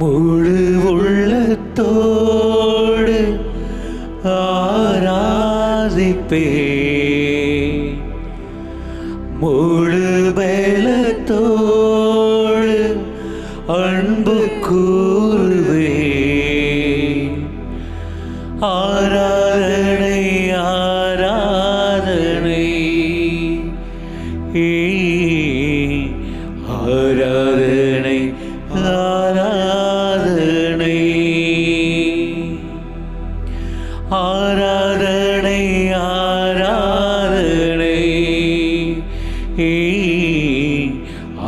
முழு உள்ளத்தோடு ஆராதிப்பே, முழு பலத்தோடு அன்பு கூறுவே. ஆராதனை ஆராதனை ஆராதனை ஆராதனை ஆராதனை ஆராதனை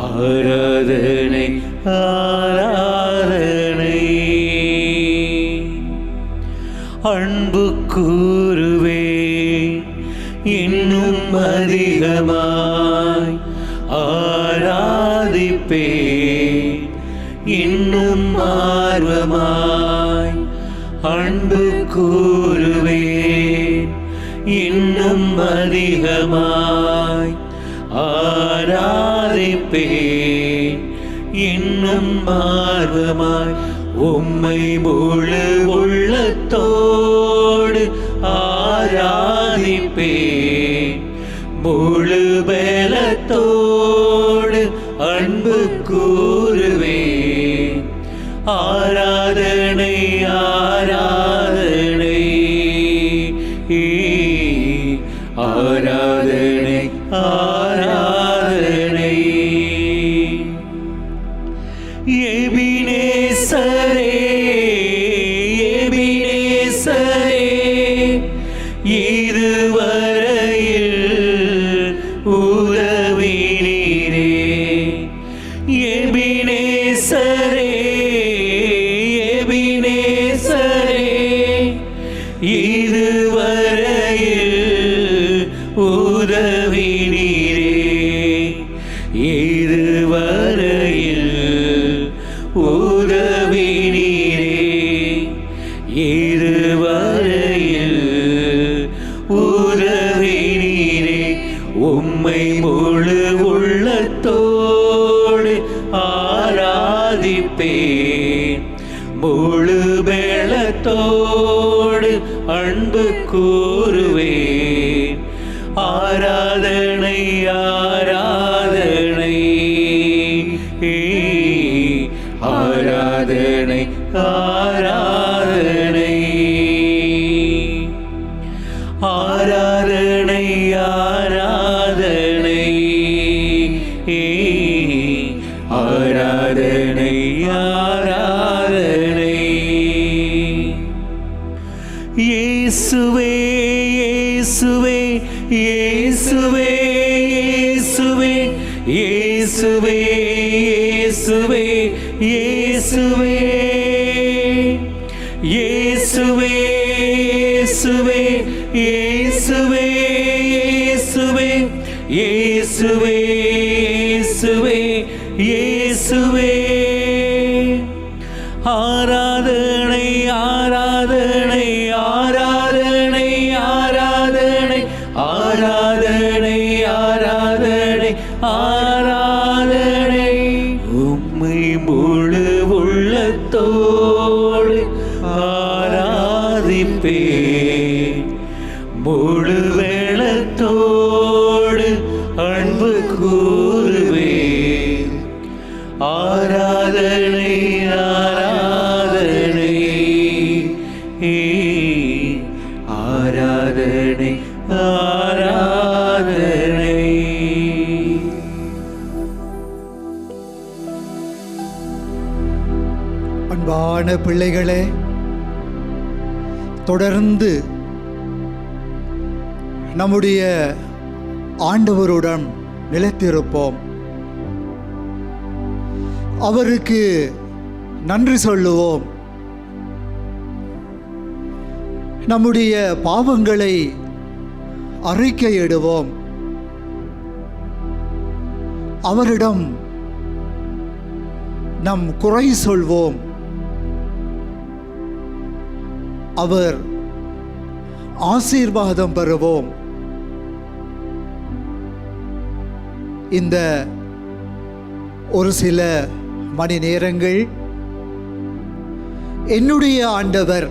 ஆராதனை ஆராதனை. அன்பு கூறுவே இன்னும் அதிகமாய் ஆராதிப்பே, இன்னும் ஆர்வமாய் அன்பு கூறுவே, இன்னும் அதிகமாய் ஆராதிப்பே, இன்னும் ஆர்வமாய் உம்மை முழு உள்ளத்தோடு ஆராதிப்பே, முழு பலத்தோடு அன்பு கூறுவே. ஆராதனை ஆராதனை ஆராதனை ஆராதனை. எபினேசரே எபினேசரே இதுவரையில் உதவினீரே. எபினேசரே எபினேசரே இதுவரையில் உதவினீரே. இதுவரையில் உதவினீரே. இதுவரையில் உதவினீரே. உம்மை முழு உள்ளத்தோடு ஆராதிப்பேன், முழு பலத்தோடு அன்பு கூறுவேன். ஆராதனை ஆராதனை ஆராதனை ஆராதனை ஆராதனை ஆராதனை ஆராதனை ஆராதனை. இயேசுவே இயேசுவே இயேசுவே இயேசுவே இயேசுவே இயேசுவே இயேசுவே இயேசுவே இயேசுவே இயேசுவே இயேசுவே இயேசுவே. ஆராதனை ஆராதனை ஆராதனை ஆராதனை ஆராதனை ஆராதனை ஆராதனை. உம்மை முழு உள்ளத்தோடு ஆராதிப்பேன், முழு வேளத்தோடு அன்பு கூறுவேன். ஆராதனை ஆராதனை ஆராதனை ஆராதனை. அன்பான பிள்ளைகளே, தொடர்ந்து நம்முடைய ஆண்டவருடன் நிலைத்திருப்போம். அவருக்கு நன்றி சொல்லுவோம். நம்முடைய பாவங்களை அறிக்கையிடுவோம். அவரிடம் நம் குறை சொல்வோம். அவர் ஆசீர்வாதம் பெறுவோம். இந்த ஒரு சில மணி நேரங்கள் என்னுடைய ஆண்டவர்,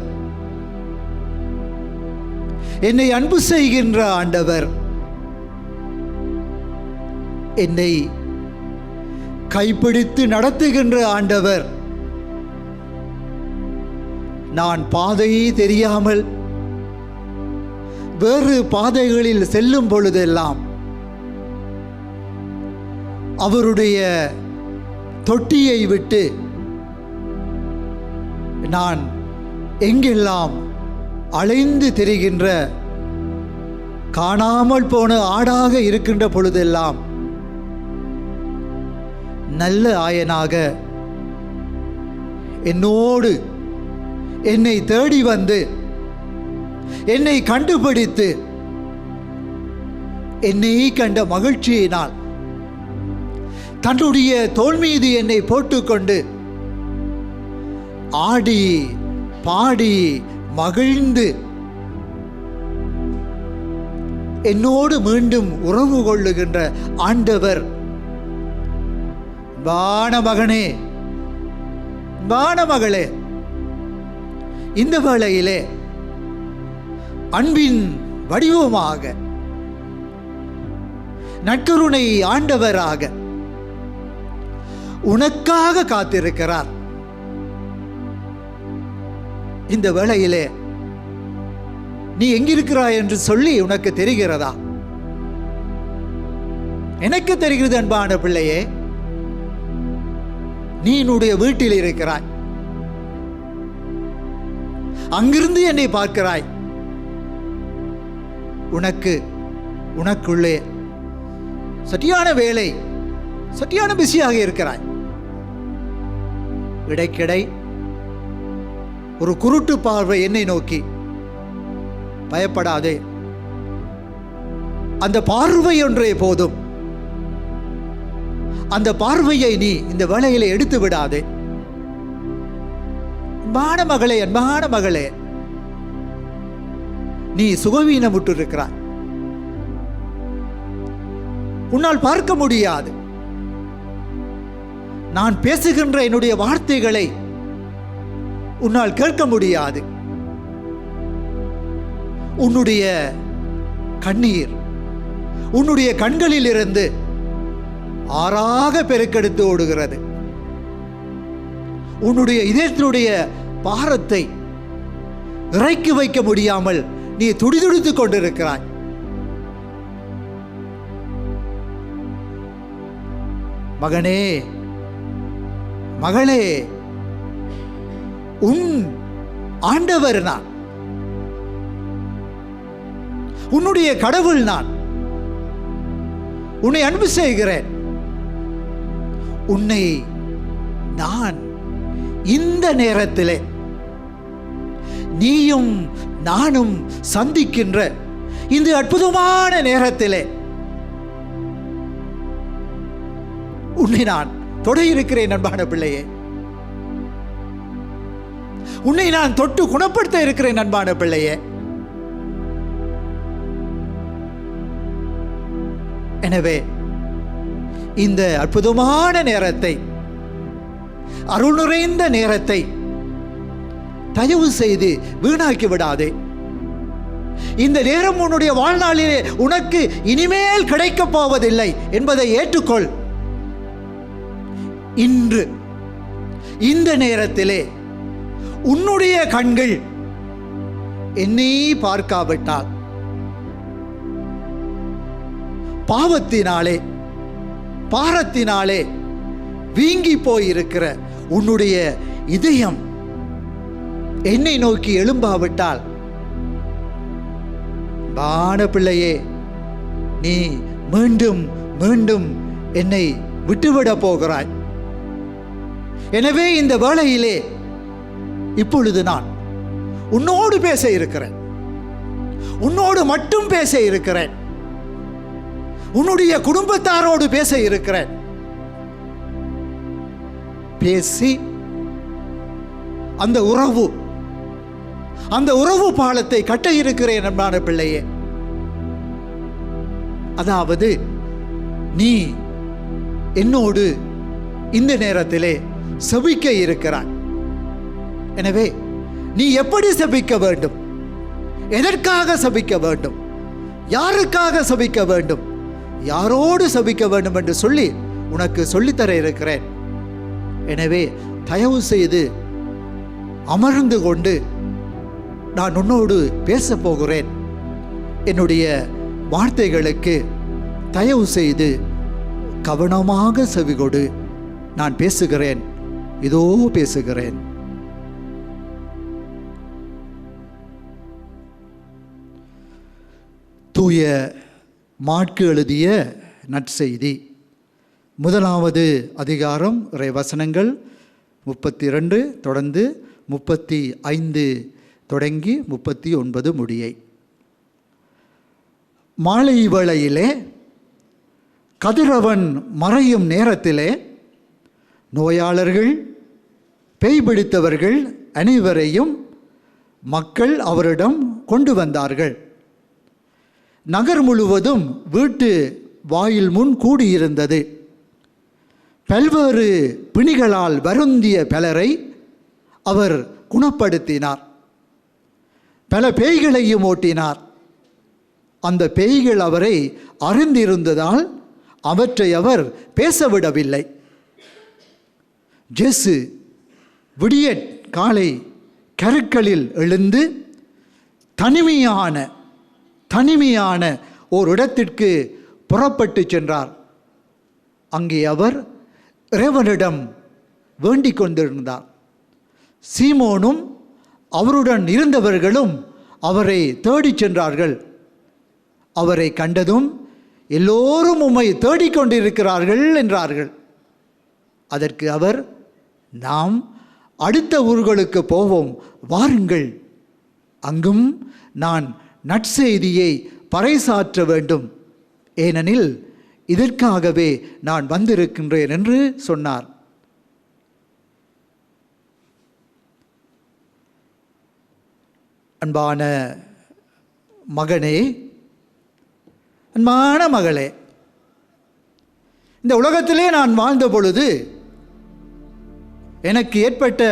என்னை அன்பு செய்கின்ற ஆண்டவர், என்னை கைப்பிடித்து நடத்துகின்ற ஆண்டவர், நான் பாதையே தெரியாமல் வேறு பாதைகளில் செல்லும் பொழுதெல்லாம் அவருடைய தொட்டியை விட்டு நான் எங்கெல்லாம் அலைந்து திரிகின்ற காணாமல் போன ஆடாக இருக்கின்ற பொழுதெல்லாம் நல்ல ஆயனாக என்னோடு என்னை தேடி வந்து என்னை கண்டுபிடித்து என்னை கண்ட மகிழ்ச்சியினால் தன்னுடைய தோள் மீது என்னை போட்டுக்கொண்டு ஆடி பாடி மகிழ்ந்து என்னோடு மீண்டும் உறவு கொள்ளுகின்ற ஆண்டவர். வானமகனே, வானமகளே, இந்த வேளையிலே அன்பின் வடிவமாக நற்கருணை ஆண்டவராக உனக்காக காத்திருக்கிறார். இந்த வேளையிலே நீ எங்கிருக்கிறாய் என்று சொல்லி உனக்கு தெரிகிறதா? எனக்கு தெரிகிறது அன்பான பிள்ளையே, நீ என்னுடைய வீட்டில் இருக்கிறாய். அங்கிருந்து என்னை பார்க்கிறாய். உனக்குள்ளே சரியான வேலை, சரியான பிஸியாக இருக்கிறாய். இடைக்கிடை ஒரு குருட்டு பார்வை என்னை நோக்கி. பயப்படாதே, அந்த பார்வை ஒன்றே போதும். அந்த பார்வையை நீ இந்த வேளையிலே எடுத்து விடாதே. அன்பான மகளே, அன்பான மகளே, நீ சுகவீனமுற்று இருக்கிறாய். உன்னால் பார்க்க முடியாது. நான் பேசுகின்ற என்னுடைய வார்த்தைகளை உன்னால் கேட்க முடியாது. உன்னுடைய கண்ணீர் உன்னுடைய கண்களில் இருந்து ஆறாக பெருக்கெடுத்து ஓடுகிறது. உன்னுடைய இதயத்தினுடைய பாரத்தை இறக்கி வைக்க முடியாமல் நீ துடிதுடித்துக் கொண்டிருக்கிறாய். மகனே, மகளே, உன் ஆண்டவர் நான், உன்னுடைய கடவுள் நான். உன்னை அன்பு செய்கிறேன். உன்னை நான் இந்த நேரத்திலே நீயும் நானும் சந்திக்கின்ற இந்த அற்புதமான நேரத்திலே உன்னை நான் தொட இருக்கிறேன் அன்பான பிள்ளையே. உன்னை நான் தொட்டு குணப்படுத்த இருக்கிறேன் அன்பான பிள்ளையே. எனவே இந்த அற்புதமான நேரத்தை, அருள் நிறைந்த நேரத்தை தயவு செய்து வீணாக்கி விடாதே. இந்த நேரம் உன்னுடைய வாழ்நாளிலே உனக்கு இனிமேல் கிடைக்கப் போவதில்லை என்பதை ஏற்றுக்கொள். இன்று இந்த நேரத்திலே உன்னுடைய கண்கள் என்னை பார்க்காவிட்டால் பாவத்தினாலே பாரத்தினாலே வீங்கி போயிருக்கிற உன்னுடைய இதயம் என்னை நோக்கி எழும்பாவிட்டால், வான பிள்ளையே, நீ மீண்டும் மீண்டும் என்னை விட்டுவிட போகிறாய். எனவே இந்த வேளையிலே இப்பொழுது நான் உன்னோடு பேச இருக்கிறேன். உன்னோடு மட்டும் பேச இருக்கிறேன். உன்னுடைய குடும்பத்தாரோடு பேச இருக்கிறேன். பேசி அந்த உறவு பாலத்தை கட்ட இருக்கிறேன் அன்பான பிள்ளையே. அதாவது நீ என்னோடு இந்த நேரத்திலே செபிக்க இருக்கிறார். எனவே நீ எப்படி செபிக்க வேண்டும், எதற்காக செபிக்க வேண்டும், யாருக்காக செபிக்க வேண்டும், யாரோடு செபிக்க வேண்டும் என்று சொல்லி உனக்கு சொல்லித்தர இருக்கிறேன். எனவே தயவு செய்து அமர்ந்து கொண்டு நான் உன்னோடு பேச போகிறேன். என்னுடைய வார்த்தைகளுக்கு தயவு செய்து கவனமாக செவிகொடு. நான் பேசுகிறேன், இதோ பேசுகிறேன். தூய மாற்கு எழுதிய நற்செய்தி, 1வது அதிகாரம், இறைவசனங்கள் 32 தொடர்ந்து 35 தொடங்கி 39 முடியை. மாலை வேளையிலே கதிரவன் மறையும் நேரத்திலே நோயாளர்கள், பேய் பிடித்தவர்கள் அனைவரையும் மக்கள் அவரிடம் கொண்டு வந்தார்கள். நகர் முழுவதும் வீட்டு வாயில் முன் கூடியிருந்தது. பல்வேறு பிணிகளால் வருந்திய பலரை அவர் குணப்படுத்தினார். பல பேய்களையும் ஓட்டினார். அந்த பேய்கள் அவரை அறிந்திருந்ததால் அவற்றை அவர் பேசவிடவில்லை. ஜேசு விடிய காலை கருக்களில் எழுந்து தனிமையான ஓர் இடத்திற்கு புறப்பட்டு சென்றார். அங்கே அவர் இறைவனிடம் வேண்டிக் கொண்டிருந்தார். சீமோனும் அவருடன் இருந்தவர்களும் அவரை தேடிச் சென்றார்கள். அவரை கண்டதும் எல்லோரும் உம்மை தேடிக்கொண்டிருக்கிறார்கள் என்றார்கள். அதற்கு அவர், நாம் அடுத்த ஊர்களுக்கு போவோம், வாருங்கள், அங்கும் நான் நற்செய்தியை பறைசாற்ற வேண்டும், ஏனெனில் இதற்காகவே நான் வந்திருக்கின்றேன் என்று சொன்னார். அன்பான மகனே, அன்பான மகளே, இந்த உலகத்திலே நான் வாழ்ந்த பொழுது எனக்கு ஏற்பட்ட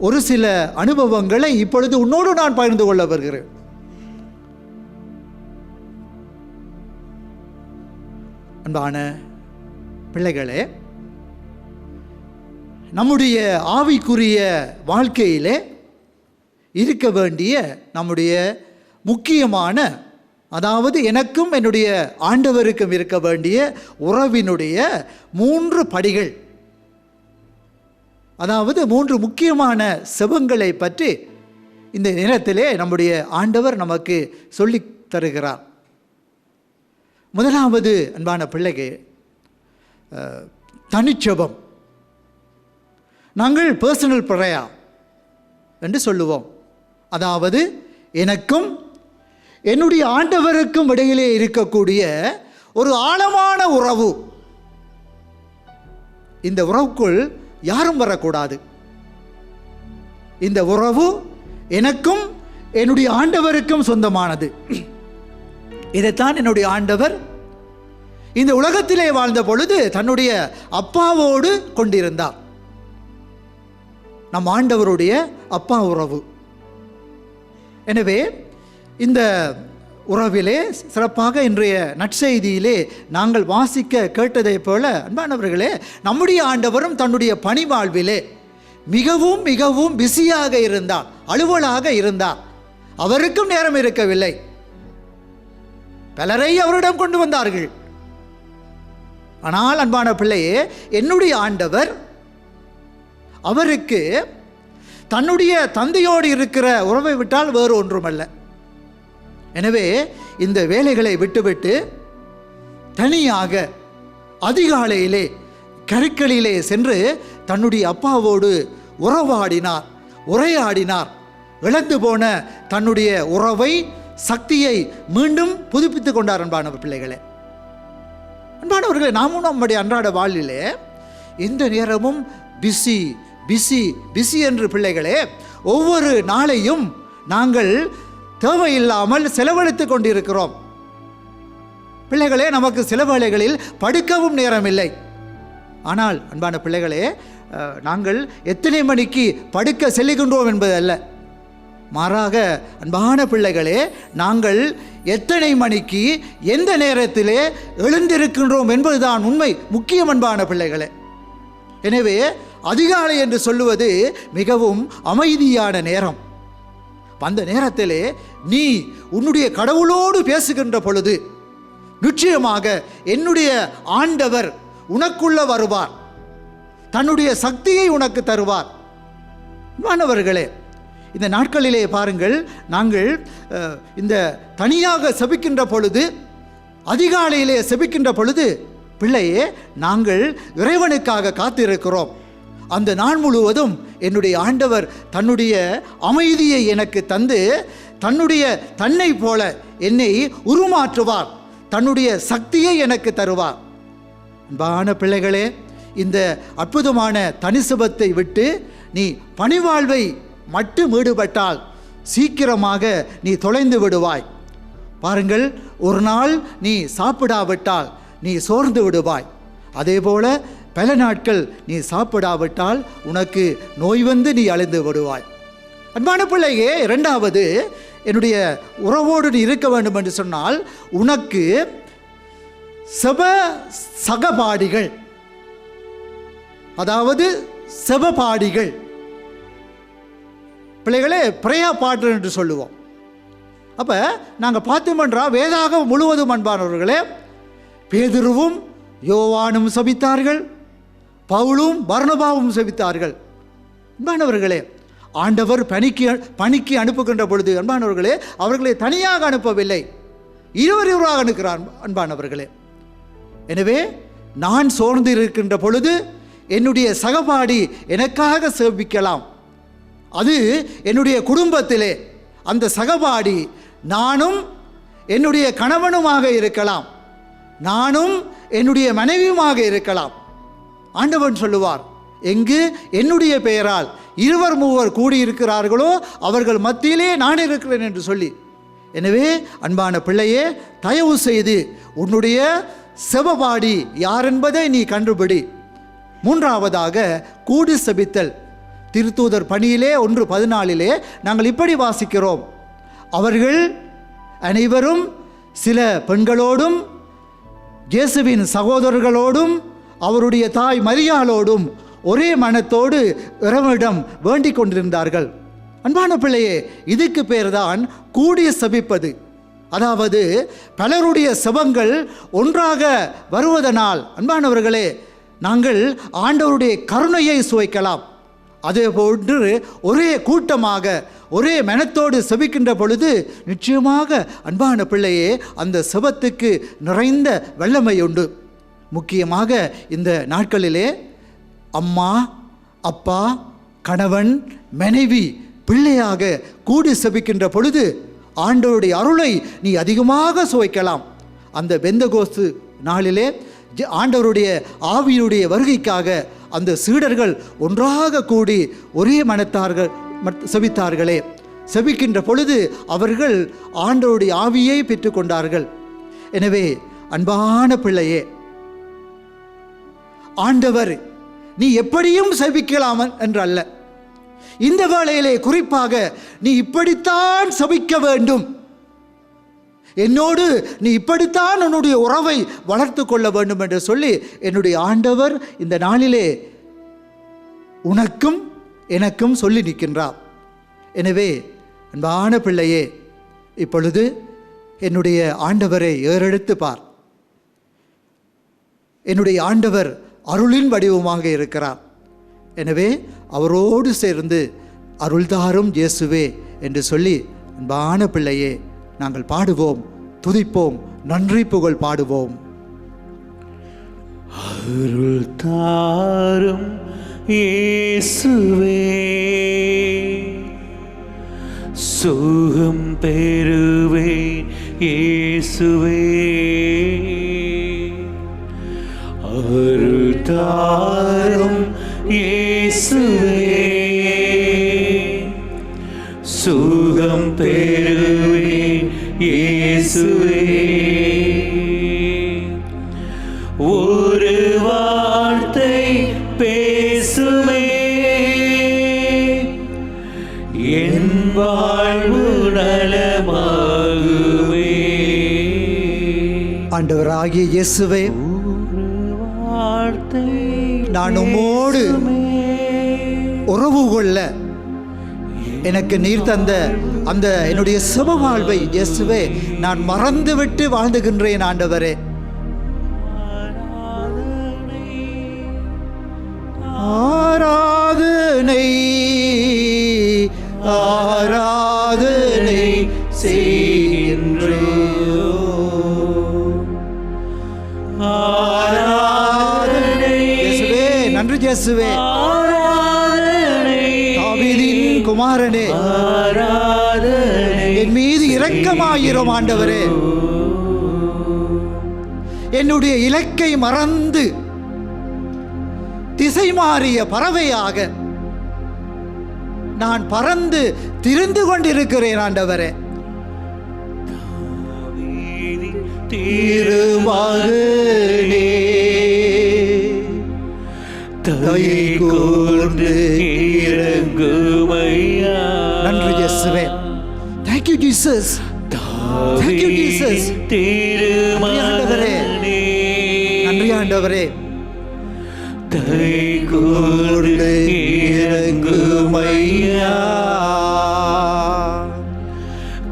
ஒரு சில அனுபவங்களை இப்பொழுது உன்னோடு நான் பகிர்ந்து கொள்ள வருகிறேன். அன்பான பிள்ளைகளே, நம்முடைய ஆவிக்குரிய வாழ்க்கையிலே இருக்க வேண்டிய நம்முடைய முக்கியமான, அதாவது எனக்கும் என்னுடைய ஆண்டவருக்கும் இருக்க வேண்டிய உறவினுடைய 3 படிகள், அதாவது 3 முக்கியமான செபங்களை பற்றி இந்த நேரத்திலே நம்முடைய ஆண்டவர் நமக்கு சொல்லி தருகிறார். முதலாவது அன்பான பிள்ளைகள், தனிச்செபம். நாங்கள் பர்சனல் ப்ரேயர் என்று சொல்லுவோம். அதாவது எனக்கும் என்னுடைய ஆண்டவருக்கும் இடையிலே இருக்கக்கூடிய ஒரு ஆழமான உறவு. இந்த உறவுக்குள் யாரும் வரக்கூடாது. இந்த உறவு எனக்கும் என்னுடைய ஆண்டவருக்கும் சொந்தமானது. இதைத்தான் என்னுடைய ஆண்டவர் இந்த உலகத்திலே வாழ்ந்த பொழுது தன்னுடைய அப்பாவோடு கொண்டிருந்தார். நம் ஆண்டவருடைய அப்பா உறவு. எனவே இந்த உறவிலே சிறப்பாக இன்றைய நற்செய்தியிலே நாங்கள் வாசிக்க கேட்டதைப் போல, அன்பானவர்களே, நம்முடைய ஆண்டவரும் தன்னுடைய பணி வாழ்விலே மிகவும் மிகவும் பிஸியாக இருந்தார், அலுவலாக இருந்தார். அவருக்கும் நேரம் இருக்கவில்லை. பலரை அவரிடம் கொண்டு வந்தார்கள். ஆனால் அன்பான பிள்ளையே, என்னுடைய ஆண்டவர் அவருக்கு தன்னுடைய தந்தையோடு இருக்கிற உறவை விட்டால் வேறு ஒன்றுமல்ல. எனவே இந்த வேலைகளை விட்டுவிட்டு தனியாக அதிகாலையிலே கருக்களிலே சென்று தன்னுடைய அப்பாவோடு உறவாடினார், உரையாடினார். இழந்து போன தன்னுடைய உறவை, சக்தியை மீண்டும் புதுப்பித்துக் கொண்டார். அன்பான பிள்ளைகளே, அன்பானவர்களே, நாமும் நம்முடைய அன்றாட வாழ்விலே எந்த நேரமும் பிஸி பிஸி பிஸி என்று பிள்ளைகளே ஒவ்வொரு நாளையும் நாங்கள் தேவையில்லாமல் செலவழித்து கொண்டிருக்கிறோம். பிள்ளைகளே, நமக்கு சில வேளைகளில் படுக்கவும் நேரம் இல்லை. ஆனால் அன்பான பிள்ளைகளே, நாங்கள் எத்தனை மணிக்கு படுக்க செல்லுகின்றோம் என்பதல்ல. மாறாக அன்பான பிள்ளைகளே, நாங்கள் எத்தனை மணிக்கு எந்த நேரத்திலே எழுந்திருக்கின்றோம் என்பதுதான் உண்மை முக்கியம் அன்பான பிள்ளைகளே. எனவே அதிகாலை என்று சொல்லுவது மிகவும் அமைதியான நேரம். அந்த நேரத்திலே நீ உன்னுடைய கடவுளோடு பேசுகின்ற பொழுது நிச்சயமாக என்னுடைய ஆண்டவர் உனக்குள்ள வருவார், தன்னுடைய சக்தியை உனக்கு தருவார். மாணவர்களே, இந்த நாட்களிலே பாருங்கள், நாங்கள் இந்த தனியாக செபிக்கின்ற பொழுது, அதிகாலையிலே செபிக்கின்ற பொழுது பிள்ளையே நாங்கள் இறைவனுக்காக காத்திருக்கிறோம். அந்த நாள் முழுவதும் என்னுடைய ஆண்டவர் தன்னுடைய அமைதியை எனக்கு தந்து தன்னை போல என்னை உருமாற்றுவார், தன்னுடைய சக்தியை எனக்கு தருவார். அன்பான பிள்ளைகளே, இந்த அற்புதமான தனிசுபத்தை விட்டு நீ பணிவாழ்வை மட்டும் ஈடுபட்டால் சீக்கிரமாக நீ தொலைந்து விடுவாய். பாருங்கள், ஒரு நாள் நீ சாப்பிடாவிட்டால் நீ சோர்ந்து விடுவாய். அதே போல பல நாட்கள் நீ சாப்பிடாவிட்டால் உனக்கு நோய் வந்து நீ அழிந்து விடுவாய். அன்பான பிள்ளையே, இரண்டாவது, என்னுடைய உறவோடு நீ இருக்க வேண்டும் என்று சொன்னால் உனக்கு செப சகபாடிகள், அதாவது செபபாடிகள், பிள்ளைகளே பிரயா பாட்டு என்று சொல்லுவோம். அப்போ நாங்கள் பார்த்தோம்ன்றா வேதாகம் முழுவதும் அன்பானவர்களே, பேதுருவும் யோவானும் சபித்தார்கள், பவுலும் பர்னபாவும் சபித்தார்கள். அன்பானவர்களே, ஆண்டவர் பணிக்கு அனுப்புகின்ற பொழுது அன்பானவர்களே அவர்களை தனியாக அனுப்பவில்லை, இருவராக அனுப்புகிறார் அன்பானவர்களே. எனவே நான் சோர்ந்து இருக்கின்ற பொழுது என்னுடைய சகபாடி எனக்காக சேவிக்கலாம். அது என்னுடைய குடும்பத்திலே அந்த சகபாடி நானும் என்னுடைய கணவனுமாக இருக்கலாம், நானும் என்னுடைய மனைவியுமாக இருக்கலாம். ஆண்டவன் சொல்லுவார், எங்கு என்னுடைய பெயரால் 2-3 கூடியிருக்கிறார்களோ அவர்கள் மத்தியிலே நான் இருக்கிறேன் என்று சொல்லி. எனவே அன்பான பிள்ளையே, தயவு செய்து உன்னுடைய செபபாடி யார் என்பதை நீ கண்டுபிடி. மூன்றாவதாக கூடி செபித்தல். திருத்தூதர் பணியிலே 1:14 நாங்கள் இப்படி வாசிக்கிறோம், அவர்கள் அனைவரும் சில பெண்களோடும் இயேசுவின் சகோதரர்களோடும் அவருடைய தாய் மரியாளோடும் ஒரே மனத்தோடு இறைவனிடம் வேண்டிக் கொண்டிருந்தார்கள். அன்பான பிள்ளையே, இதுக்கு பேர்தான் கூடி செபிப்பது. அதாவது பலருடைய செபங்கள் ஒன்றாக வருவதனால் அன்பானவர்களே நாங்கள் ஆண்டவருடைய கருணையை சுவைக்கலாம். அதே போன்று ஒரே கூட்டமாக ஒரே மனத்தோடு செபிக்கின்ற பொழுது நிச்சயமாக அன்பான பிள்ளையே அந்த செபத்துக்கு நிறைந்த வல்லமை உண்டு. முக்கியமாக இந்த நாட்களிலே அம்மா, அப்பா, கணவன், மனைவி, பிள்ளையாக கூடி செபிக்கின்ற பொழுது ஆண்டவருடைய அருளை நீ அதிகமாக சுவைக்கலாம். அந்த பெந்தகோஸ்து நாளிலே ஆண்டவருடைய ஆவியுடைய வருகைக்காக அந்த சீடர்கள் ஒன்றாக கூடி ஒரே மனத்தார்கள் செபித்தார்களே. செபிக்கின்ற பொழுது அவர்கள் ஆண்டவருடைய ஆவியை பெற்றுக்கொண்டார்கள். எனவே அன்பான பிள்ளையே, ஆண்டவர் நீ எப்படியும் செபிக்கலாம் என்றல்ல, இந்த வேளையிலே குறிப்பாக நீ இப்படித்தான் செபிக்க வேண்டும், என்னோடு நீ இப்படித்தான் உன்னுடைய உறவை வளர்த்து கொள்ள வேண்டும் என்று சொல்லி என்னுடைய ஆண்டவர் இந்த நாளிலே உனக்கும் எனக்கும் சொல்லி நிற்கின்றார். எனவே அன்பான பிள்ளையே, இப்பொழுது என்னுடைய ஆண்டவரை ஏறெடுத்து பார். என்னுடைய ஆண்டவர் அருளின் வடிவமாக இருக்கிறார். எனவே அவரோடு சேர்ந்து அருள்தாரும் இயேசுவே என்று சொல்லி அன்பான பிள்ளையே நாங்கள் பாடுவோம், துதிப்போம், நன்றி புகழ் பாடுவோம். அருள் தாரும் இயேசுவே, சுகம் பெறுவேன் இயேசுவே, அருள் தாரும் இயேசுவே, சுகம் பெறுவேன் இயேசுவே, ஒரு வார்த்தை பேசுவேன் வாழ்வு நலமாகுமே. ஆண்டவராகிய இயேசுவே, வார்த்தை நான் உம்மோடு உறவு கொள்ள எனக்கு நீர் தந்த அந்த என்னுடைய சுப வாழ்வை இயேசுவே நான் மறந்துவிட்டு வாழ்ந்துகின்றேன். ஆண்டவரே, ஆராதனை ஆராதனை செய்கின்றேன். இயேசுவே, நன்றி இயேசுவே. தாவீதின் குமாரனே, என் மீது இரக்கமாயிரும் ஆண்டவரே. என்னுடைய இலக்கை மறந்து திசை மாறிய பறவையாக நான் பறந்து திரிந்து கொண்டிருக்கிறேன் ஆண்டவரே. திருமகனே, தயை கூர்ந்து இறங்குமையா. நன்றி இயேசுவே. Thank you Jesus. Thank you Jesus. ஆண்டவரே, நன்றி ஆண்டவரே. தயை கூர்ந்து இறங்குமையா.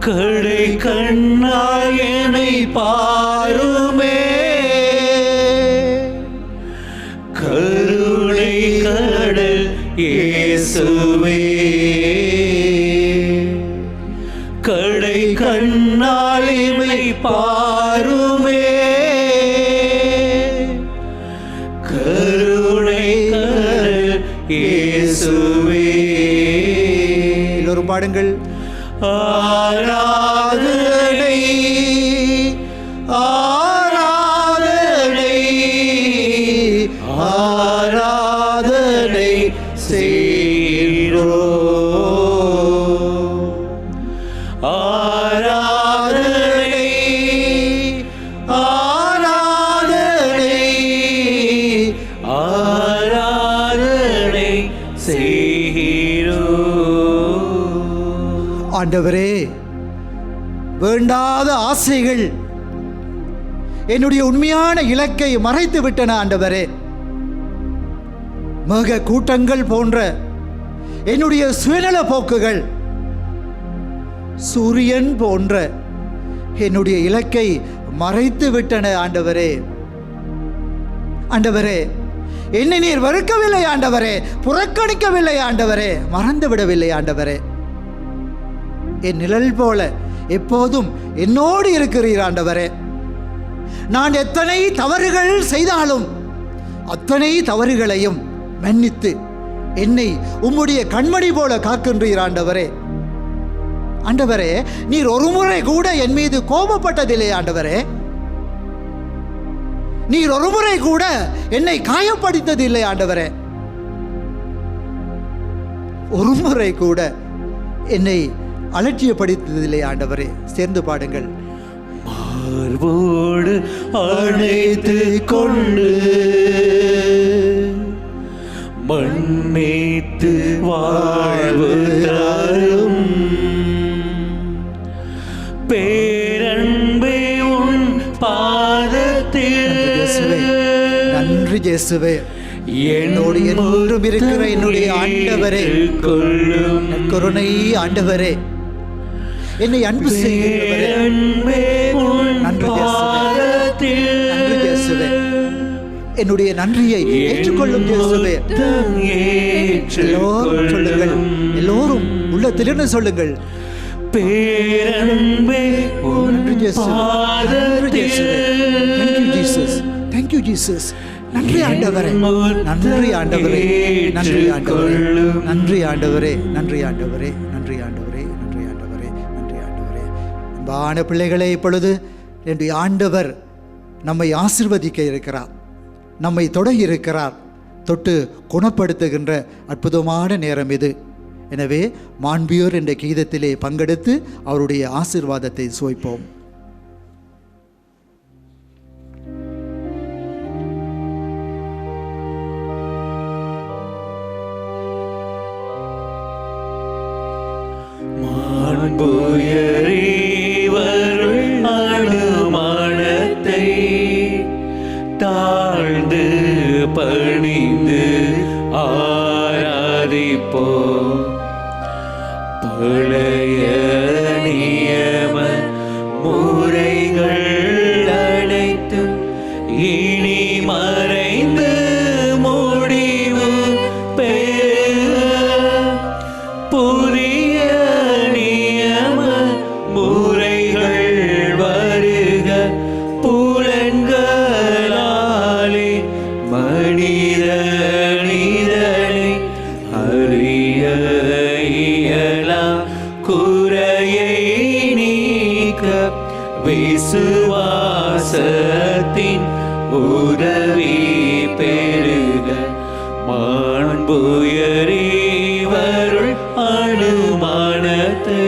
கடை கண்ணால் என்னை பாருமே. கருணை கடல் இயேசுவே. கடை கண்ணால் என்னை பாருமே. கருணை கடல் இயேசுவே. எல்லோரும் பாடுங்கள். ஆராதனை ஆராதனை ஆராதனை செய்கிறோம். ஆராதனை ஆராதனை ஆராதனை செய்கிறோம். ஆண்டவரே, வேண்டாத ஆசைகள் என்னுடைய உண்மையான இலக்கை மறைத்து விட்டன. ஆண்டவரே, மேக கூட்டங்கள் போன்ற என்னுடைய சுயநல போக்குகள் சூரியன் போன்ற என்னுடைய இலக்கை மறைத்து விட்டன. ஆண்டவரே, ஆண்டவரே, என்னை நீர் வெறுக்கவில்லை ஆண்டவரே, புறக்கணிக்கவில்லை ஆண்டவரே, மறந்து விடவில்லை ஆண்டவரே. என் நிழல் போல எப்போதும் என்னோடு இருக்கிறீர் ஆண்டவரே. நான் எத்தனை தவறுகள் செய்தாலும் அத்தனை தவறுகளையும் மன்னித்து என்னை உம்முடைய கண்மணி போல காக்கின்றீர் ஆண்டவரே. ஆண்டவரே, நீர் ஒரு முறை கூட என் மீது கோபப்பட்டதில்லை ஆண்டவரே. நீர் ஒரு முறை கூட என்னை காயப்படுத்ததில்லை ஆண்டவரே. ஒரு முறை கூட என்னை அலட்சியப்படுத்ததில்லை ஆண்டவரே. சேர்ந்து பாடுங்கள். மார்போடு அணைத்து கொண்டு மன்னித்து வாழ்வு தரும் பேரன்பே உன் பாதத்தில். நன்றி இயேசுவே. என்னோடு என்றும் இருக்கிற என்னுடைய ஆண்டவரே, கருணை ஆண்டவரே, என்னை அன்பு செய்கிறவரே, நன்றி இயேசுவே. என்னுடைய நன்றியை ஏற்றுக்கொள்ளும் இயேசுவே. எல்லோரும் சொல்லுங்கள், எல்லோரும் உள்ளத்திலிருந்து சொல்லுங்கள். பேரன்பே நன்றி இயேசுவே. Thank you Jesus. Thank you Jesus. நன்றி ஆண்டவரே, நன்றி ஆண்டவரே, நன்றி ஆண்டவரே, நன்றி ஆண்டவரே, நன்றி ஆண்டவரே, நன்றி ஆண்டவரே, நன்றி ஆண்டவரே, நன்றி ஆண்டவரே. அன்பான பிள்ளைகளே, இப்பொழுது என்னுடைய ஆண்டவர் நம்மை ஆசீர்வதிக்க இருக்கிறார், நம்மை தொட இருக்கிறார். தொட்டு குணப்படுத்துகின்ற அற்புதமான நேரம் இது. எனவே மாண்பியோர் என்ற கீதத்திலே பங்கெடுத்து அவருடைய ஆசீர்வாதத்தை சுவைப்போம். மா அனுமானத்தை தாழ்ந்து பணிந்து ஆராதிப்போ. பழைய நியம முறைகள் அனைத்தும் இனி மறைந்து முடிவு பெறுக. புதிய நியம முறைகள் வருக. புலன்களாலே மனிதனை அறிய இயலா குறையை நீக்க விசுவாசத்தின் உதவி பெறுக. மாண்புயரிவருள் அனுமானத்தை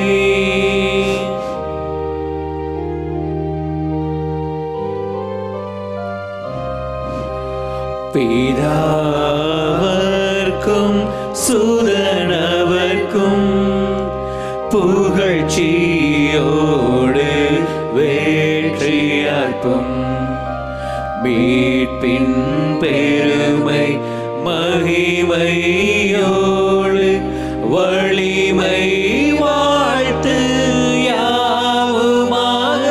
பிதாவர்க்கும் சுதனவர்க்கும் புகழ்ச்சியோடு வேற்றியார்ப்பும் மீட்பின் பெருமை மகிமையோடு வலிமை வாழ்த்து யாவுமாக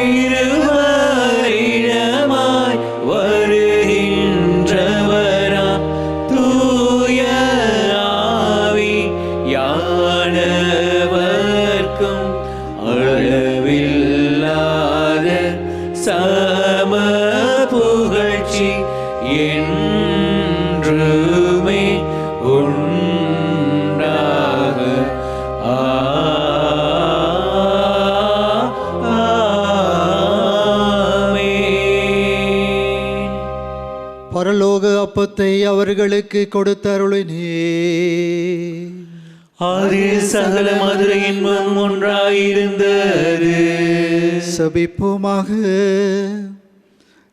இருவரிடமாய் வருகின்றவரா தூய ஆவி யானவர்க்கும் அளவில்லாத சம புகழ்ச்சி என்றுமே உண்டாக. ஆமென். பரலோக அப்பத்தை அவர்களுக்கு கொடுத்தருளினே. அதில் சகல மதுரை இன்பம் ஒன்றாயிருந்தது. சபிப்போமாக.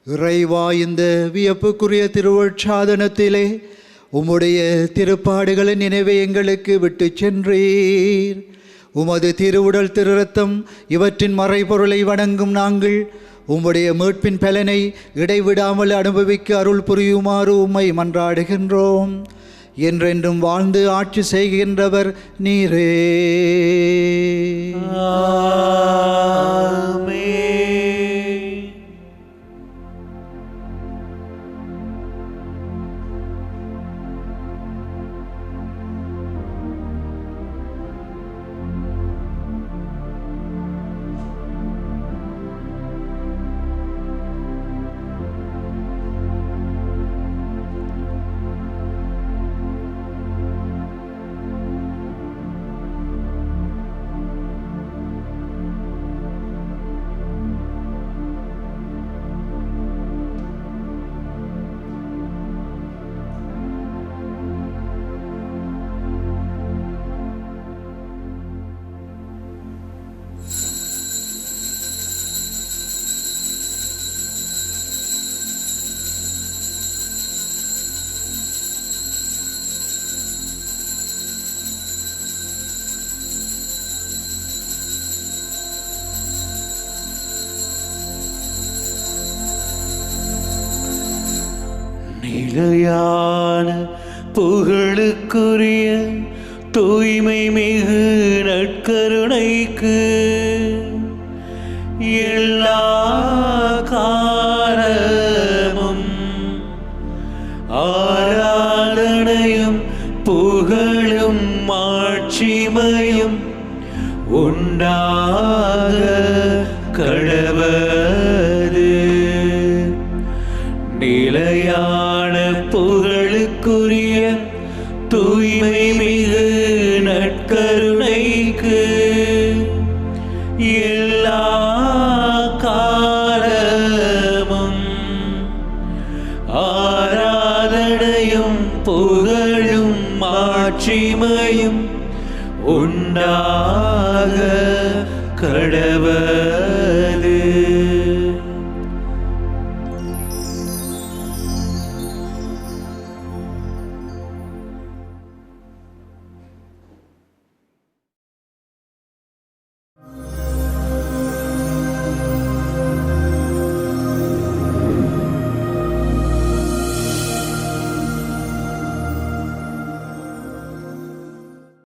இறைவா, இந்த வியப்புக்குரிய திருவட்சாதனத்திலே உம்முடைய திருப்பாடுகளின் நினைவை எங்களுக்கு விட்டு சென்றீர். உமது திருவுடல் திருரத்தம் இவற்றின் மறைபொருளை வணங்கும் நாங்கள் உம்முடைய மீட்பின் பலனை இடைவிடாமல் அனுபவிக்க அருள் புரியுமாறு உம்மை மன்றாடுகின்றோம். என்றென்றும் வாழ்ந்து ஆட்சி செய்கின்றவர் நீரே. ஆமென். நிலையான புகழுக்குரிய தூய்மை மிகு நற்கருணைக்கு எல்லா காலமும் ஆராதனையும் புகழும் மாட்சிமையும் உண்டாக கடவது. நிலையான புகழுக்குரிய தூய்மை மிகு நற்கருணைக்கு எல்லா காலமும் ஆராதனையும் புகழும் மாட்சிமையும் உண்டாக கடவது.